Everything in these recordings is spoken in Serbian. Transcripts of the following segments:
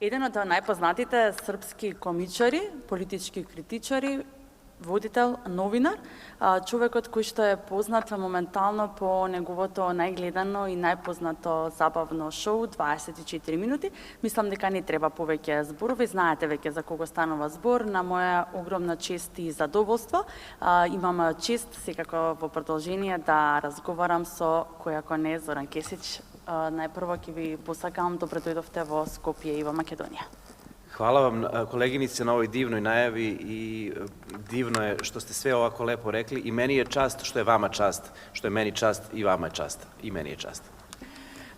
Еден од најпознатите српски комичари, политички критичари, водител, новинар, човекот кој што е познат моментално по неговото најгледано и најпознато забавно шоу 24 минути. Мислам дека не треба повеќе зборови, знаете веќе за кого станува збор. На моја огромна чест и задоволство имам чест секако во продолжение да разговарам со кој ако не Зоран Кесич. Најпрво ќе ви посакам добро дојдовте во Скопје и во Македонија. Hvala vam, koleginice, na ovoj divnoj najavi i divno je što ste sve ovako lepo rekli i meni je čast što je vama čast, što je meni čast i vama je čast i meni je čast.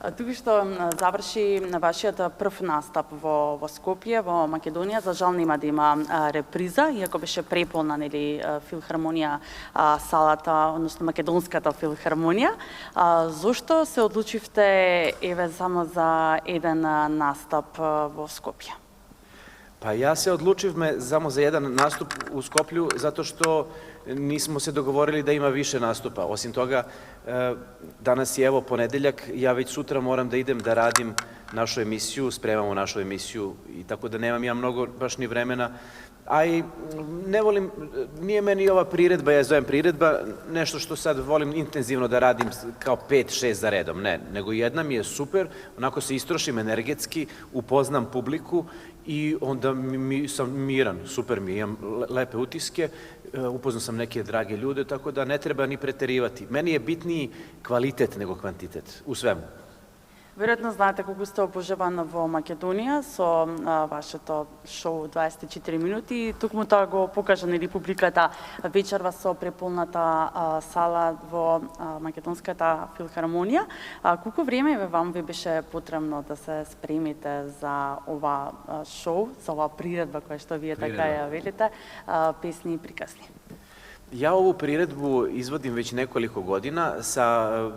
Туку што заврши вашиот прв настап во Скопје, во Македонија, за жал нема да има реприза, иако беше преполна филхармонија салата, односно македонската филхармонија. Зошто се одлучивте еве само за еден настап во Скопје? Pa ja se odlučivme samo za jedan nastup u Skoplju zato što nismo se dogovorili da ima više nastupa. Osim toga, danas je evo ponedeljak, ja već sutra moram da idem da radim našu emisiju, spremamo našu emisiju i tako da nemam ja mnogo baš ni vremena. A i ne volim, nije meni ova priredba, ja zovem priredba, nešto što sad volim intenzivno da radim kao 5-6 za redom, ne, nego jedna mi je super, onako se istrošim energetski, upoznam publiku i onda sam miran, super mi, imam lepe utiske, upoznao sam neke drage ljude, tako da ne treba ni preterivati. Meni je bitniji kvalitet nego kvantitet, u svemu. Веројатно знаете колку сте обожаван во Македонија со вашето шоу 24 минути. Токму тоа го покажа нели публиката вечерва со преполната сала во Македонската филхармонија. Колку време вам ви беше потребно да се спремите за ова шоу, за ова приредба која што вие така ја велите, песни и приказни? Ja ovu priredbu izvodim već nekoliko godina sa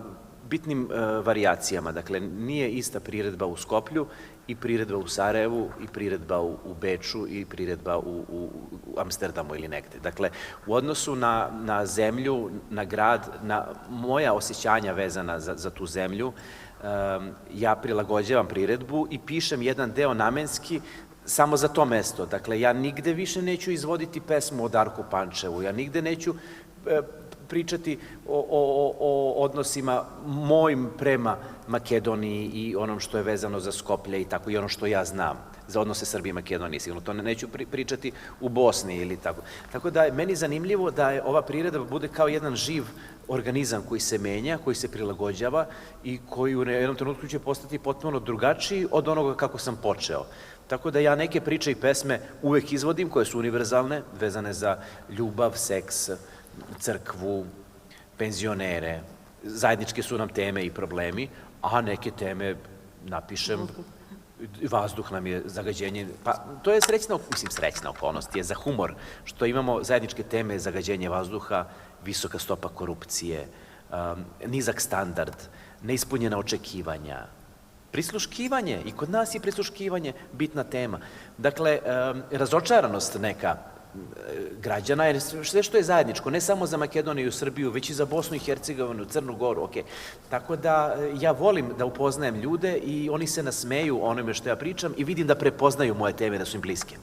bitnim varijacijama. Dakle, nije ista priredba u Skoplju i priredba u Sarajevu i priredba u Beču i priredba u Amsterdamu ili negde. Dakle, u odnosu na zemlju, na grad, na moja osjećanja vezana za tu zemlju, ja prilagođavam priredbu i pišem jedan deo namenski samo za to mesto. Dakle, ja nigde više neću izvoditi pesmu o Darku Pančevu, ja nigde neću pričati o odnosima mojim prema Makedoniji i onom što je vezano za Skoplje i tako, i ono što ja znam za odnose Srbije i Makedonije. Sigurno to neću pričati u Bosni ili tako. Tako da je meni zanimljivo da je ova priredba bude kao jedan živ organizam koji se menja, koji se prilagođava i koji u jednom trenutku će postati potpuno drugačiji od onoga kako sam počeo. Tako da ja neke priče i pesme uvek izvodim koje su univerzalne, vezane za ljubav, seks, crkvu, penzionere, zajedničke su nam teme i problemi, a neke teme napišem, vazduh nam je zagađenje, pa to je srećna okolnost, je za humor, što imamo zajedničke teme, zagađenje vazduha, visoka stopa korupcije, nizak standard, neispunjena očekivanja, prisluškivanje, i kod nas je prisluškivanje bitna tema. Dakle, razočaranost neka građana, jer sve što je zajedničko, ne samo za Makedoniju i Srbiju, već i za Bosnu i Hercegovinu, Crnu Goru, ok. Tako da ja volim da upoznajem ljude i oni se nasmeju onome što ja pričam i vidim da prepoznaju moje teme, da su im bliske.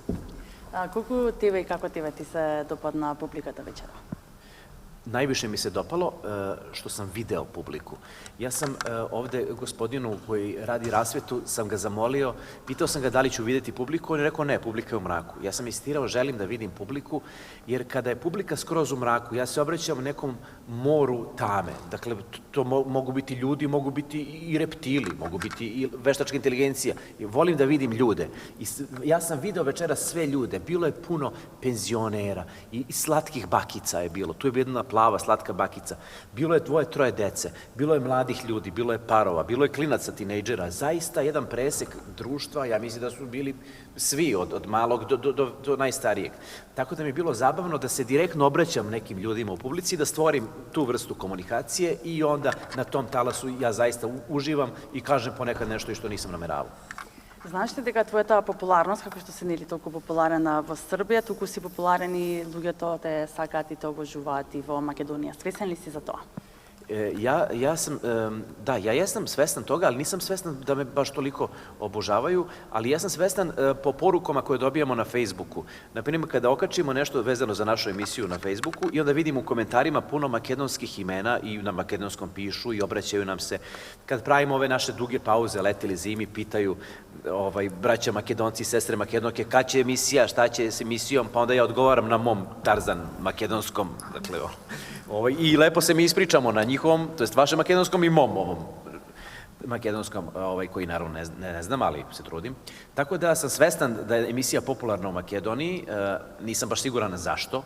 Колку тебе и како тебе ти се допадна публиката вечера? Najviše mi se dopalo što sam video publiku. Ja sam ovde gospodinu koji radi rasvetu, sam ga zamolio, pitao sam ga da li ću videti publiku, on je rekao ne, publika je u mraku. Ja sam insistirao, želim da vidim publiku, jer kada je publika skroz u mraku, ja se obraćam nekom moru tame. Dakle, to mogu biti ljudi, mogu biti i reptili, mogu biti i veštačka inteligencija. Volim da vidim ljude. Ja sam video večera sve ljude, bilo je puno penzionera i slatkih bakica je bilo. Tu je jedna plava, slatka bakica. Bilo je 2-3 dece, bilo je mladih ljudi, bilo je parova, bilo je klinaca, tinejdžera. Zaista jedan presek društva, ja mislim da su bili svi, od malog do najstarijeg. Tako da mi je bilo zabavno da se direktno obraćam nekim ljudima u publici, da stvorim tu vrstu komunikacije i onda na tom talasu ja zaista uživam i kažem ponekad nešto i što nisam nameravao. Знаеш ли дека твојата популарност, како што се нели толку популарен во Србија, толку си популарен и луѓето те сакаат и те обожуваат и во Македонија. Свесен ли си за тоа? Ja jesam svestan toga, ali nisam svestan da me baš toliko obožavaju, ali ja sam svestan po porukama koje dobijamo na Facebooku. Naprimjer, kada okačimo nešto vezano za našu emisiju na Facebooku i onda vidimo u komentarima puno makedonskih imena i na makedonskom pišu i obraćaju nam se. Kad pravimo ove naše duge pauze, letili zimi, pitaju braća Makedonci i sestre Makedonke, kad će emisija, šta će s emisijom, pa onda ja odgovaram na mom Tarzan makedonskom, dakle, i lepo se mi ispričamo na njihovom, to jest vašem makedonskom i mom ovom makedonskom, koji naravno ne znam, ali se trudim. Tako da sam svestan da je emisija popularna u Makedoniji, nisam baš siguran zašto,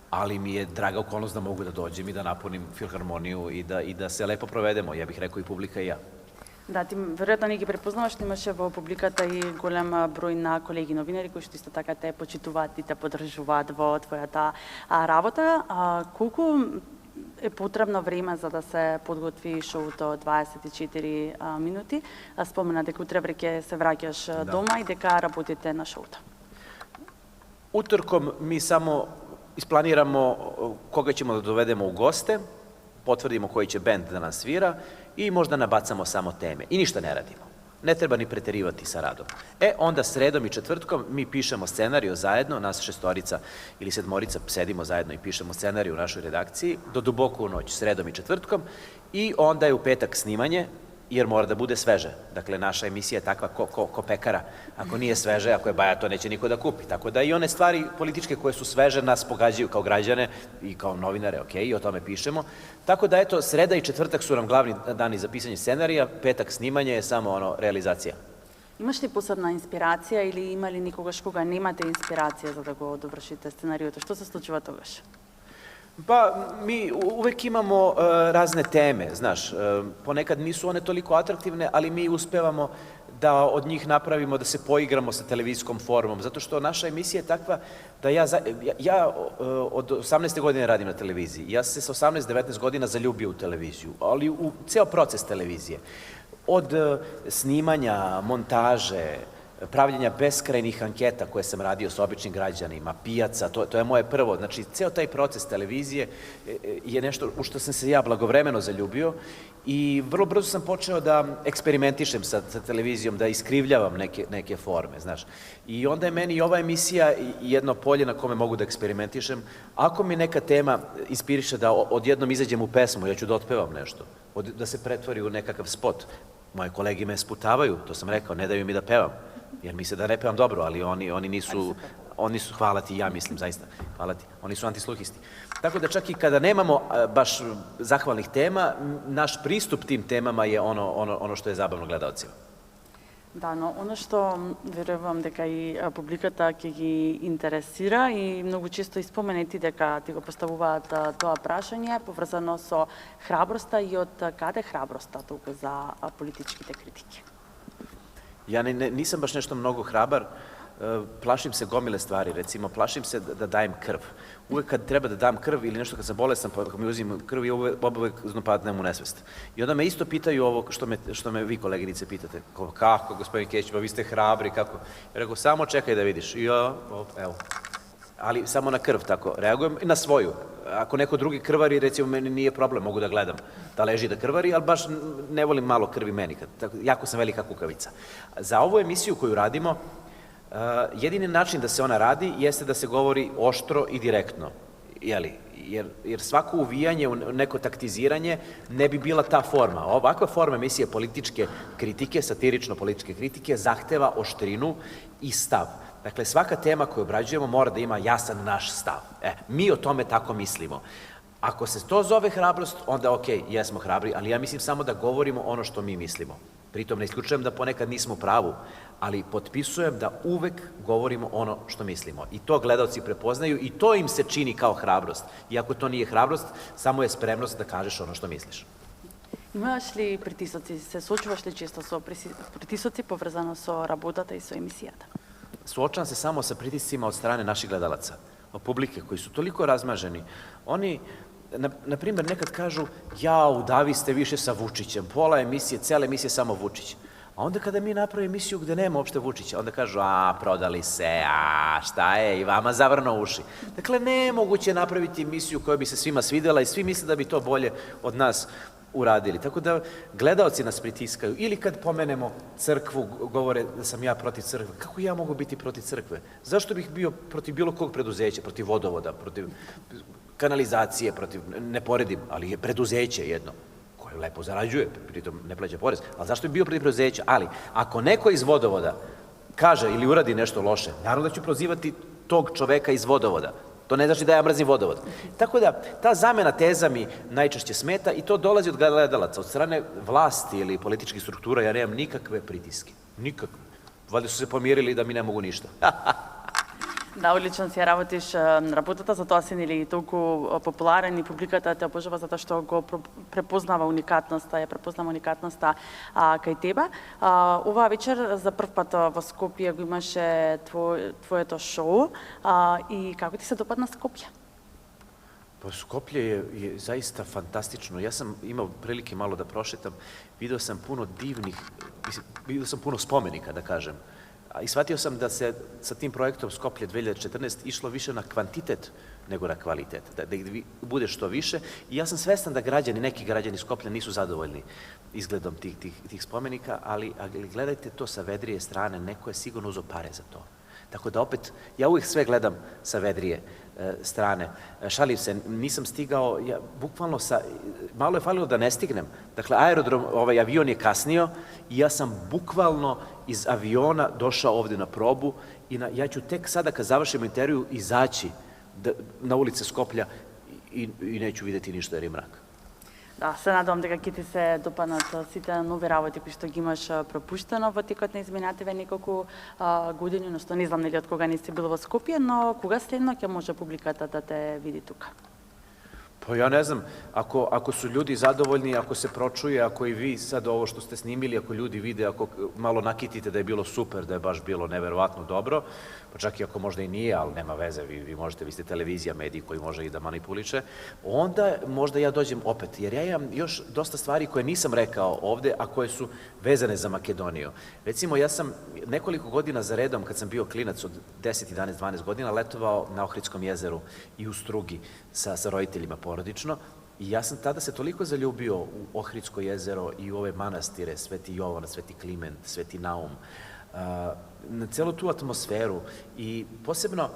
ali mi je draga okolnost da mogu da dođem i da napunim Filharmoniju i da se lepo provedemo, ja bih rekao i publika i ja. Да, ти веројатно не ги препознаваш, но имаше во публиката и голем број на колеги новинари кои што исто така те почитуваат и те поддржуваат во твојата работа. Колку е потребно време за да се подготви шоуто 24 минути? Спомена дека утре веќе се враќаш дома и дека работите на шоуто. Utorkom mi samo isplaniramo koga ćemo da dovedemo u goste, potvrdimo koji će bend da nas svira i možda nabacamo samo teme. I ništa ne radimo. Ne treba ni preterivati sa radom. Onda sredom i četvrtkom mi pišemo scenariju zajedno, nas 6 ili 7 sedimo zajedno i pišemo scenariju u našoj redakciji do duboko u noć, sredom i četvrtkom, i onda je u petak snimanje, jer mora da bude sveže. Dakle, naša emisija je takva ko pekara. Ako nije sveže, ako je baja, to neće niko da kupi. Tako da i one stvari političke koje su sveže nas pogađaju kao građane i kao novinare, i o tome pišemo. Tako da, eto, sreda i četvrtak su nam glavni dani za pisanje scenarija, petak snimanje je samo realizacija. Имаш ли посебна инспирација или има ли никогаш кога немате инспирација за да го довршите сценариото? Што се случува тогаш? Pa, mi uvek imamo razne teme, znaš, ponekad nisu one toliko atraktivne, ali mi uspevamo da od njih napravimo, da se poigramo sa televizijskom formom, zato što naša emisija je takva da ja od 18. godine radim na televiziji. Ja se sa 18-19 godina zaljubio u televiziju, ali u ceo proces televizije. Od snimanja, montaže, pravljenja beskrajnih anketa koje sam radio sa običnim građanima, pijaca, to je moje prvo. Znači, ceo taj proces televizije je nešto u što sam se ja blagovremeno zaljubio i vrlo brzo sam počeo da eksperimentišem sa televizijom, da iskrivljavam neke forme, znaš. I onda je meni ova emisija jedno polje na kome mogu da eksperimentišem. Ako mi neka tema inspiriše da odjednom izađem u pesmu, ja ću da otpevam nešto, da se pretvori u nekakav spot. Moje kolege me sputavaju, to sam rekao, ne daju mi da pevam, jer misle da ne pevam dobro, ali oni nisu, hvala ti, ja mislim, zaista, hvala ti, oni su antisluhisti. Tako da čak i kada nemamo baš zahvalnih tema, naš pristup tim temama je ono što je zabavno gledalcima. Да, но оно што верувам дека и публиката ќе ги интересира и многу често испоменети дека ти го поставуваат тоа прашање поврзано со храброста и од каде храброста толку за политичките критики? Ja nisam baš nešto mnogo hrabar, plašim se gomile stvari, recimo plašim se da dajem krv. Uvek kad treba da dam krv ili nešto kad sam bolestan pa mi uzim krv i uvek padnem u nesvest. I onda me isto pitaju ovo što me vi koleginice pitate, kako gospodin Keć, pa vi ste hrabri, kako? Ja rekao, samo čekaj da vidiš. I ja, evo. Ali samo na krv tako reagujem i na svoju. Ako neko drugi krvari, recimo meni nije problem, mogu da gledam da leži da krvari, ali baš ne volim malo krvi meni, jako sam velika kukavica. Za ovu emisiju koju radimo, jedini način da se ona radi jeste da se govori oštro i direktno, jer svako uvijanje u neko taktiziranje ne bi bila ta forma. Ovakva forma emisije političke kritike, satirično-političke kritike, zahteva oštrinu i stav. Dakle, svaka tema koju obrađujemo mora da ima jasan naš stav. Mi o tome tako mislimo. Ako se to zove hrabrost, onda okej, jesmo hrabri, ali ja mislim samo da govorimo ono što mi mislimo. Pritom ne isključujem da ponekad nismo u pravu, ali potpisujem da uvek govorimo ono što mislimo. I to gledalci prepoznaju i to im se čini kao hrabrost. Iako to nije hrabrost, samo je spremnost da kažeš ono što misliš. Имаш ли притисоци, се соочуваш ли често со притисоци поврзано со работата и со емисијата? Suočavam se samo sa pritiscima od strane naših gledalaca, od publike koji su toliko razmaženi. Oni, na primjer, nekad kažu, jao, da vi ste više sa Vučićem, pola emisije, cele emisije samo Vučić. A onda kada mi napravimo emisiju gde nema uopšte Vučića, onda kažu, prodali se, šta je, i vama zavrno uši. Dakle, nemoguće napraviti emisiju koja bi se svima svidela i svi misle da bi to bolje od nas uradili. Tako da gledaoci nas pritiskaju. Ili kad pomenemo crkvu, govore da sam ja protiv crkve. Kako ja mogu biti protiv crkve? Zašto bih bio protiv bilo kog preduzeća, protiv vodovoda, protiv kanalizacije, protiv, ne poredim, ali je preduzeće jedno koje lepo zarađuje, pritom ne plaća porez. Ali zašto bi bio protiv preduzeća? Ali, ako neko iz vodovoda kaže ili uradi nešto loše, naravno da ću prozivati tog čoveka iz vodovoda. To ne znači da ja mrzim vodovod. Tako da, ta zamena teza mi najčešće smeta i to dolazi od gledalaca. Od strane vlasti ili političkih struktura ja nemam nikakve pritiske. Nikakve. Valjda su se pomirili da mi ne mogu ništa. Да, одлично си ја работиш на работата, затоа си нели толку популарен и публиката те обожава затоа што го препознава уникатноста, ја препознава уникатноста кај тебе. Оваа вечер за прв пат во Скопје го имаше твоето шоу и како ти се допадна Скопје? Pa Skoplje je zaista fantastično. Ja sam imao prilike malo da prošetam, video sam puno divnih, video sam puno spomenika, da kažem. I shvatio sam da se sa tim projektom Skoplje 2014 išlo više na kvantitet nego na kvalitet, da bude što više. I ja sam svestan da neki građani Skoplja nisu zadovoljni izgledom tih spomenika, ali gledajte to sa vedrije strane, neko je sigurno uzeo pare za to. Tako da opet, ja uvijek sve gledam sa vedrije strane. Šalim se, nisam stigao, bukvalno malo je falilo da ne stignem. Dakle, avion je kasnio i ja sam bukvalno iz aviona došao ovde na probu i ja ću tek sada kad završim intervju izaći na ulice Skoplja i neću videti ništa jer je mrak. Да, се надевам дека ќе ти се допаднат сите нови работи кои што ги имаш пропуштено во текот на изминативе неколку години, но што не знам нели од кога не си бил во Скопје, но кога следно ќе може публиката да те види тука? Pa ja ne znam, ako su ljudi zadovoljni, ako se pročuje, ako i vi sad ovo što ste snimili, ako ljudi vide, ako malo nakitite da je bilo super, da je baš bilo neverovatno dobro, pa čak i ako možda i nije, ali nema veze, vi ste televizija, mediji koji može i da manipuliše, onda možda ja dođem opet, jer ja imam još dosta stvari koje nisam rekao ovde, a koje su vezane za Makedoniju. Recimo, ja sam nekoliko godina za redom, kad sam bio klinac od 10, 11, 12 godina, letovao na Ohridskom jezeru i u Strugi sa roditeljima porodično i ja sam tada se toliko zaljubio u Ohridsko jezero i u ove manastire, Sveti Jovan, Sveti Kliment, Sveti Naum, na celu tu atmosferu i posebno,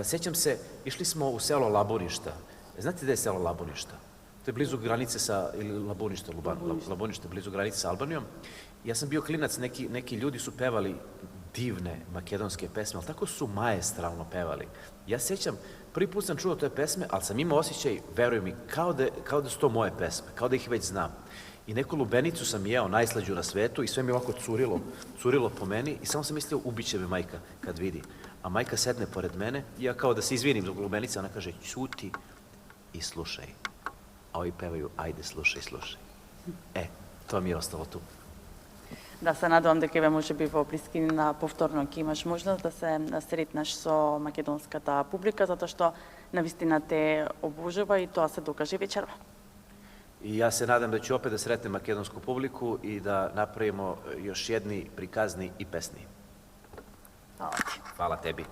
sećam se, išli smo u selo Labuništa. Znate gde je selo Labuništa? To je blizu granice ili Labuništa, Labuništa, blizu granice sa Albanijom. Ja sam bio klinac, neki ljudi su pevali divne makedonske pesme, ali tako su maestralno pevali. Ja sećam, prvi put sam čuo te pesme, ali sam imao osjećaj, veruj mi, kao da su to moje pesme, kao da ih već znam. I neku lubenicu sam jeo, najslađu na svetu i sve mi ovako curilo po meni i samo sam mislio, ubiće me majka kad vidi. A majka sedne pored mene i ja kao da se izvinim zbog lubenice, ona kaže, ćuti i slušaj. A ovi pevaju, ajde, slušaj. To mi je ostalo tu. Да, се надевам дека еве можеби во блискина повторно ќе имаш можност да се сретнеш со македонската публика, затоа што навистина те обожува и тоа се докаже вечерва. I ja se nadam da ću opet da sretnem makedonsku publiku i da napravimo još jedni prikazni i pesni. Hvala ti. Hvala tebi.